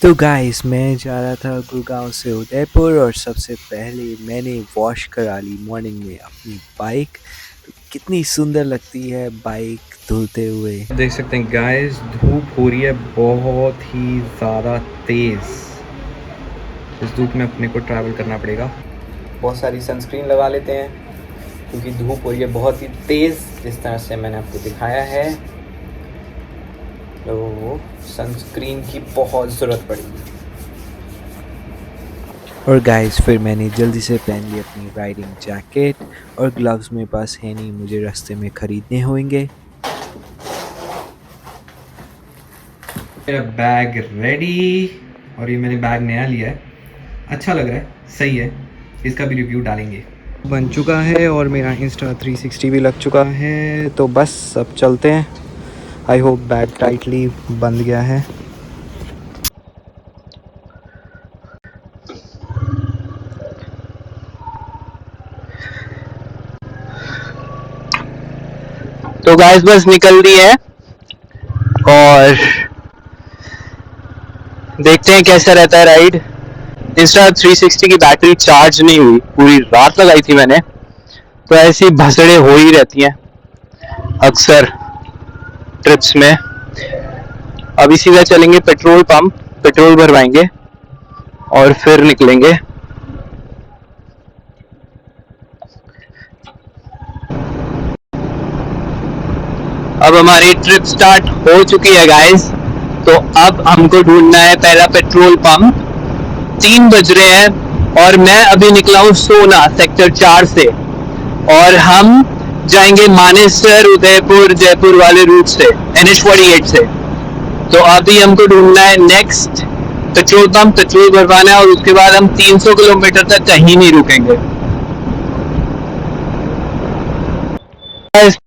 तो गाइस मैं जा रहा था गुड़गांव से उदयपुर और सबसे पहले मैंने वॉश करा ली मॉर्निंग में अपनी बाइक। तो कितनी सुंदर लगती है बाइक धुलते हुए। देख सकते हैं गाइस, धूप हो रही है बहुत ही ज़्यादा तेज़। इस धूप में अपने को ट्रैवल करना पड़ेगा। बहुत सारी सनस्क्रीन लगा लेते हैं क्योंकि धूप हो रही है बहुत ही तेज़, जिस तरह से मैंने आपको दिखाया है। तो सनस्क्रीन की बहुत ज़रूरत पड़ेगी। और गाइस फिर मैंने जल्दी से पहन ली अपनी राइडिंग जैकेट और ग्लव्स मेरे पास है नहीं, मुझे रास्ते में खरीदने होंगे। मेरा बैग रेडी, और ये मैंने बैग नया लिया है, अच्छा लग रहा है, सही है। इसका भी रिव्यू डालेंगे। बन चुका है और मेरा इंस्टा 360 भी लग चुका है। तो बस अब चलते हैं। आई होप बैग टाइटली बंद गया है। तो गाइस बस निकल दी है और देखते हैं कैसा रहता है राइड। इंस्टा 360 की बैटरी चार्ज नहीं हुई, पूरी रात लगाई थी मैंने, तो ऐसी भसड़े हो ही रहती हैं अक्सर ट्रिप्स में। अभी सीधा चलेंगे पेट्रोल पंप, पेट्रोल भरवाएंगे और फिर निकलेंगे। अब हमारी ट्रिप स्टार्ट हो चुकी है गाइस। तो अब हमको ढूंढना है पहला पेट्रोल पंप। 3 बज रहे हैं और मैं अभी निकला हूँ सोना सेक्टर 4 से, और हम जाएंगे मानेसर उदयपुर जयपुर वाले रूट से, NH48 से। तो अभी हमको ढूंढना है नेक्स्ट पेट्रोल पंप, पेट्रोल भरवाना है और उसके बाद हम 300 किलोमीटर तक कहीं नहीं रुकेंगे।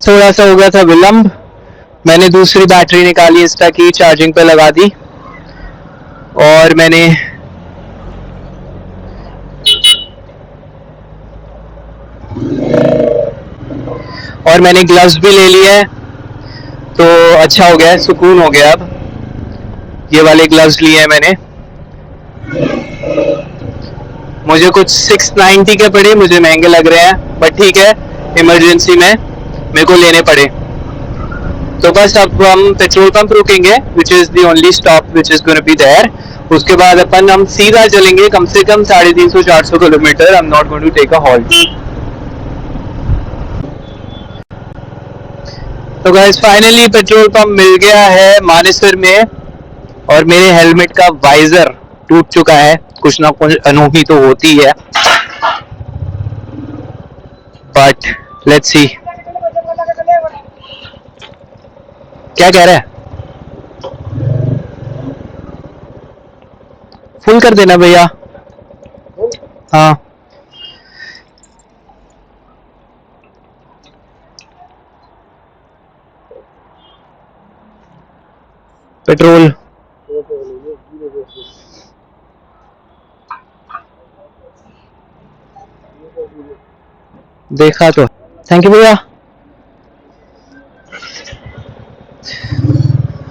थोड़ा सा हो गया था विलंब, मैंने दूसरी बैटरी निकाली, इंस्टा की चार्जिंग पे लगा दी और मैंने ग्लव्स भी ले लिए है। तो अच्छा हो गया, सुकून हो गया। अब ये वाले ग्लव्स लिए हैं मैंने, मुझे कुछ 690 के पड़े, मुझे महंगे लग रहे हैं बट ठीक है, इमरजेंसी में मेरे को लेने पड़े। तो बस अब हम पेट्रोल पंप रुकेंगे, which is the only stop which is gonna be there. उसके बाद हम सीधा चलेंगे कम से कम 350-400 kilometre. I am not going to take a halt. तो गाइस फाइनली पेट्रोल पंप मिल गया है मानेसर में, और मेरे हेलमेट का वाइजर टूट चुका है। कुछ ना कुछ अनोखी तो होती है, बट लेट्स सी। क्या कह रहा है? फुल कर देना भैया। हाँ, पेट्रोल देखा तो। थैंक यू भैया।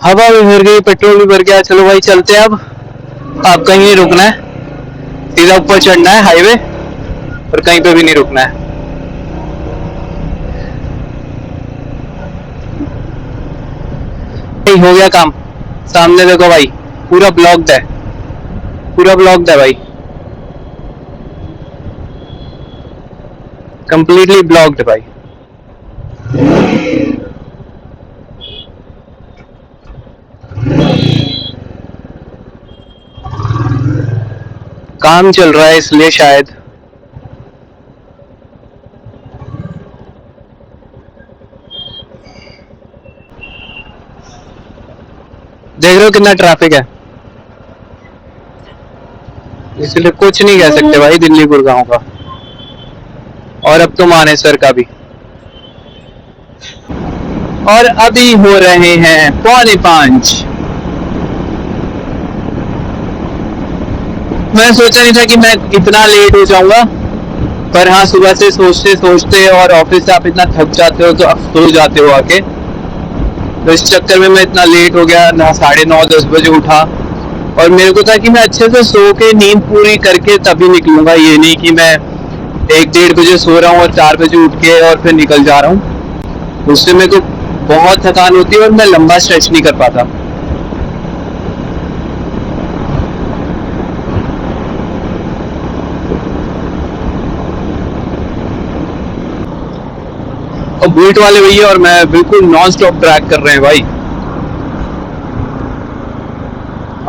हवा भी भर गई, पेट्रोल भी भर गया। चलो भाई चलते हैं अब। आप कहीं नहीं रुकना है, सीधा ऊपर चढ़ना है हाईवे, और कहीं पे भी नहीं रुकना है। हो गया काम। सामने देखो भाई, पूरा ब्लॉक्ड है, पूरा ब्लॉक्ड है भाई, कंप्लीटली ब्लॉक्ड भाई। काम चल रहा है इसलिए शायद। देख रहे हो कितना ट्रैफिक है, इसलिए कुछ नहीं कह सकते भाई दिल्ली गुड़गांव का, और अब तो मानेसर का भी। और अभी हो रहे हैं 4:45। मैं सोचा नहीं था कि मैं इतना लेट हो जाऊंगा, पर हाँ, सुबह से सोचते सोचते और ऑफिस से आप इतना थक जाते हो तो आप सो जाते हो आके। तो इस चक्कर में मैं इतना लेट हो गया ना, 9:30-10 बजे उठा, और मेरे को था कि मैं अच्छे से सो के नींद पूरी करके तभी निकलूंगा, ये नहीं कि मैं 1-1:30 बजे सो रहा हूँ और 4 बजे उठ के और फिर निकल जा रहा हूँ। उससे मेरे को बहुत थकान होती है और मैं लंबा स्ट्रेच नहीं कर पाता। और बुलेट वाले भैया और मैं बिल्कुल नॉन स्टॉप ट्रैक कर रहे हैं भाई।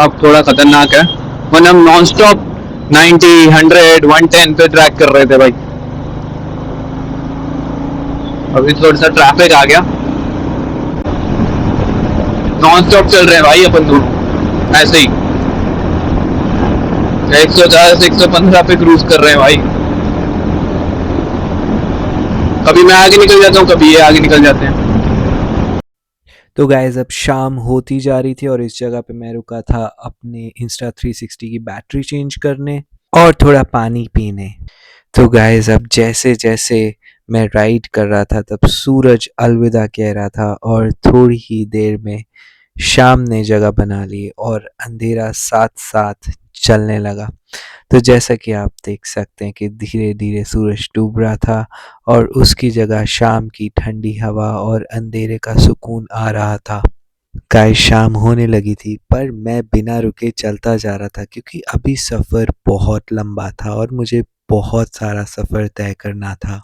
अब थोड़ा खतरनाक है, वरना हम नॉन स्टॉप 90, 100, 110 पे ट्रैक कर रहे थे भाई। अभी थोड़ा सा ट्रैफिक आ गया, नॉन स्टॉप चल रहे हैं भाई अपन दोनों ऐसे ही 110, 115 पे क्रूज कर रहे हैं भाई। कभी मैं आगे निकल जाता हूँ, कभी ये आगे निकल जाते हैं। तो गाइज अब शाम होती जा रही थी और इस जगह पे मैं रुका था अपने Insta360 की बैटरी चेंज करने और थोड़ा पानी पीने। तो गाइज अब जैसे जैसे मैं राइड कर रहा था तब सूरज अलविदा कह रहा था और थोड़ी ही देर में शाम ने जगह बना ली और अंधेरा साथ साथ चलने लगा। तो जैसा कि आप देख सकते हैं कि धीरे धीरे सूरज डूब रहा था और उसकी जगह शाम की ठंडी हवा और अंधेरे का सुकून आ रहा था। गाइस शाम होने लगी थी पर मैं बिना रुके चलता जा रहा था क्योंकि अभी सफ़र बहुत लंबा था और मुझे बहुत सारा सफ़र तय करना था।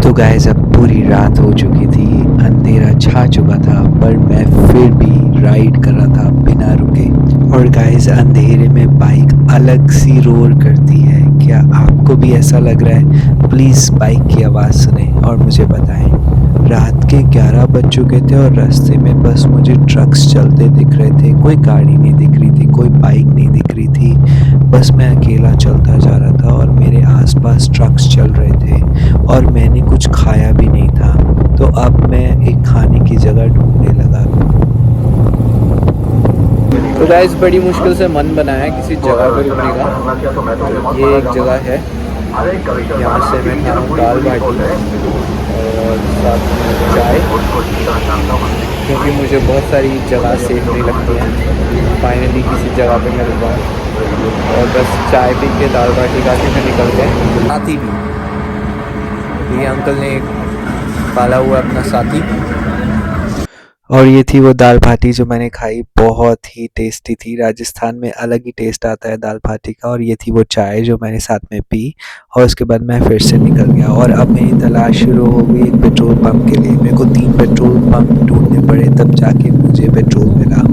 तो गाइस अब पूरी रात हो चुकी थी, अंधेरा छा चुका था पर मैं फिर भी राइड कर रहा था बिना रुके। और गाइस अंधेरे में बाइक अलग सी रोर करती है, क्या आपको भी ऐसा लग रहा है? प्लीज़ बाइक की आवाज़ सुने और मुझे बताएं। रात के 11 बज चुके थे और रास्ते में बस मुझे ट्रक्स चलते दिख रहे थे, कोई गाड़ी नहीं दिख रही थी, कोई बाइक नहीं दिख रही थी, बस मैं अकेला चलता जा रहा था और मेरे आसपास ट्रक्स चल रहे थे और मैंने कुछ खाया भी नहीं था। तो अब मैं एक खाने की जगह ढूंढने लगा। तो गाइस बड़ी मुश्किल से मन बनाया किसी जगह पर रुकने का। ये एक जगह है, यहाँ से मैं खा रहा हूँ दाल बाटी और साथ में चाय, क्योंकि मुझे बहुत सारी जगह सेफ नहीं लगती हैं। फाइनली किसी जगह पे मैं रुका हूँ और बस चाय पी के दाल बाटी खा के मैं निकल गए। साथी भी, ये अंकल ने पाला हुआ अपना साथी। और ये थी वो दाल बाटी जो मैंने खाई, बहुत ही टेस्टी थी। राजस्थान में अलग ही टेस्ट आता है दाल बाटी का। और ये थी वो चाय जो मैंने साथ में पी और उसके बाद मैं फिर से निकल गया और अब मेरी तलाश शुरू हो गई एक पेट्रोल पंप के लिए। मेरे को 3 पेट्रोल पंप ढूंढने पड़े तब जाके मुझे पेट्रोल मिला।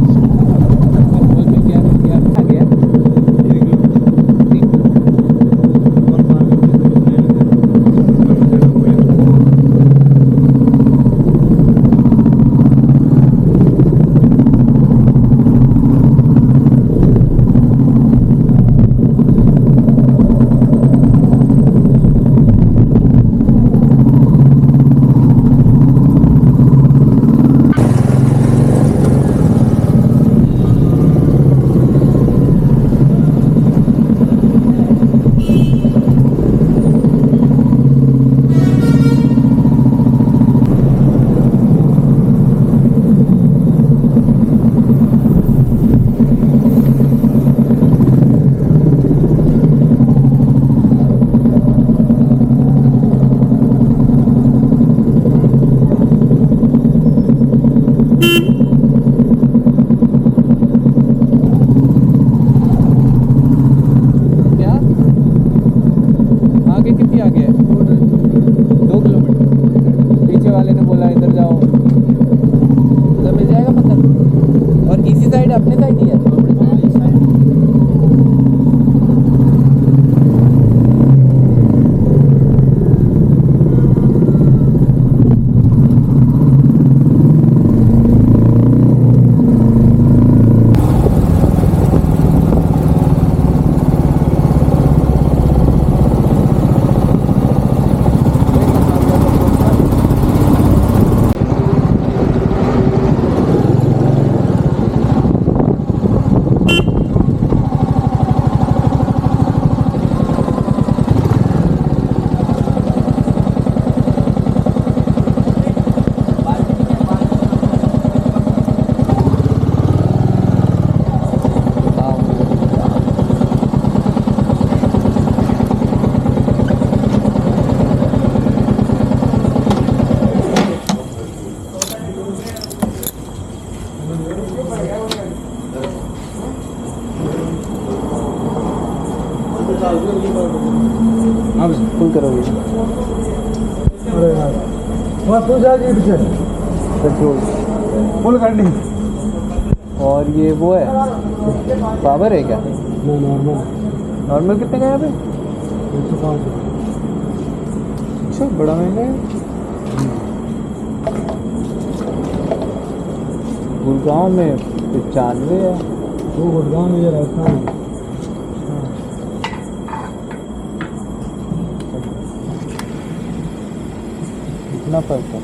अरे यार वहाँ तू जाएगी पीछे पेट्रोल। फुल गाड़ी और ये वो है पावर है क्या? नहीं नॉर्मल नॉर्मल कितने का है यहाँ पे? 105 अच्छा बड़ा महंगा है। गुड़गांव में 95 है। वो गुड़गांव में ये राजस्थान में इतना फर्क है।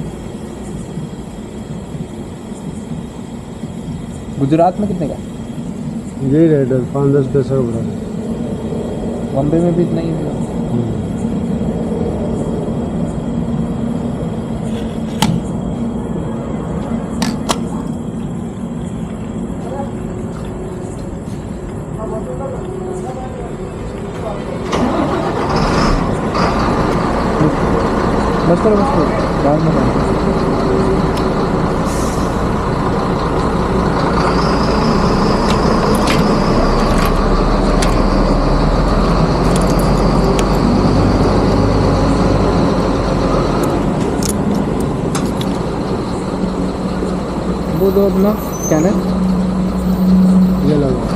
गुजरात में कितने का? यही रेट है 5-10 पैसा का बढ़ा है। बॉम्बे में भी इतना ही है। बस करो बाद में करो। वो दो अपना स्कैनर ये लगा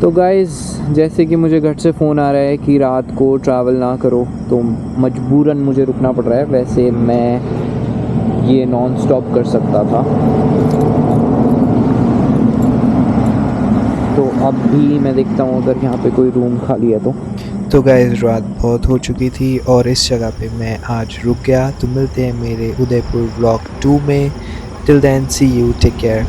तो गाइज़ जैसे कि मुझे घर से फ़ोन आ रहा है कि रात को ट्रैवल ना करो, तो मजबूरन मुझे रुकना पड़ रहा है। वैसे मैं ये नॉन स्टॉप कर सकता था, तो अब भी मैं देखता हूँ अगर यहाँ पे कोई रूम खाली है तो गाइस रात बहुत हो चुकी थी और इस जगह पे मैं आज रुक गया। तो मिलते हैं मेरे उदयपुर व्लॉग 2 में। Till then see you, take care.